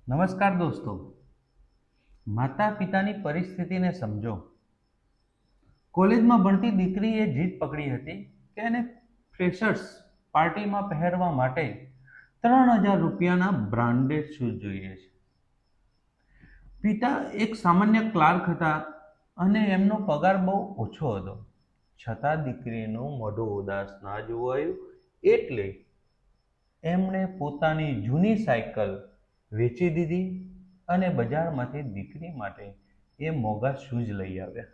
નમસ્કાર દોસ્તો, માતા પિતાની પરિસ્થિતિને સમજો. કોલેજમાં ભણતી દીકરીએ જીદ પકડી હતી કે એને ફ્રેશર્સ પાર્ટીમાં પહેરવા માટે 3,000 રૂપિયાના બ્રાન્ડેડ શૂઝ જોઈએ છે. પિતા એક સામાન્ય ક્લાર્ક હતા અને એમનો પગાર બહુ ઓછો હતો. છતાં દીકરીનું મોઢું ઉદાસ ના જોવાયું એટલે એમણે પોતાની જૂની સાયકલ વેચી દીધી અને બજારમાંથી દીકરી માટે એ મોંઘા શૂઝ લઈ આવ્યા.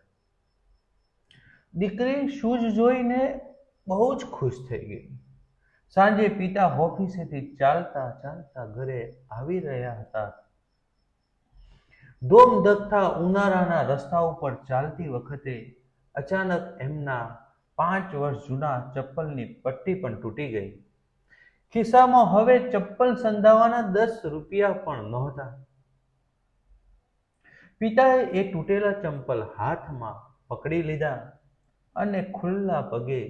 દીકરી શૂઝ જોઈને બહુ જ ખુશ થઈ ગઈ. સાંજે પિતા ઓફિસેથી ચાલતા ચાલતા ઘરે આવી રહ્યા હતા. ધોમધખતા ઉનાળાના રસ્તા ઉપર ચાલતી વખતે અચાનક એમના 5 વર્ષ જૂના ચપ્પલની પટ્ટી પણ તૂટી ગઈ. ખિસ્સામાં હવે ચપ્પલ સંધાવાના 10 રૂપિયા પણ નહોતા. પિતાએ એ તૂટેલા ચંપલ હાથમાં પકડી લીધા અને ખુલ્લા પગે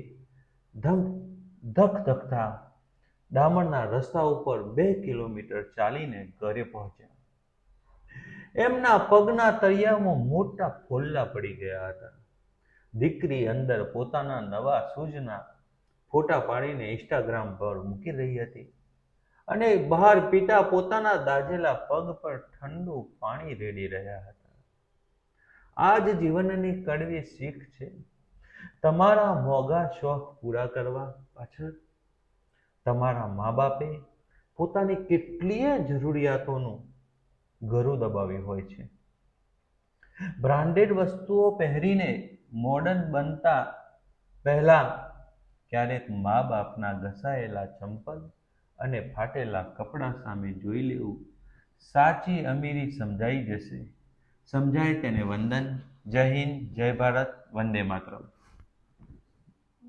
ધકધકતા ડામરના રસ્તા ઉપર 2 કિલોમીટર ચાલીને ઘરે પહોંચ્યા. એમના પગના તળિયામાં મોટા ફોલ્લા પડી ગયા હતા. દીકરી અંદર પોતાના નવા શૂઝના ફોટા પાડીને ઇન્સ્ટાગ્રામ પર મૂકી રહી હતી અને બહાર પિતા પોતાના દાઝેલા પગ પર ઠંડુ પાણી રેડી રહ્યા હતા. આ જ જીવનની કડવી શીખ છે. તમારા મોંઘા શોખ પૂરા કરવા પાછળ તમારા મા બાપે પોતાની કેટલીય જરૂરિયાતોનું ગળું દબાવ્યું હોય છે. બ્રાન્ડેડ વસ્તુઓ પહેરીને મોડર્ન બનતા પહેલા ક્યારેક મા બાપના ઘસાયેલા ચંપલ અને ફાટેલા કપડાં સામે જોઈ લેવું. સાચી અમીરી સમજાઈ જશે. સમજાય તેને વંદન. જય હિન્દ, જય ભારત, વંદે માતરમ.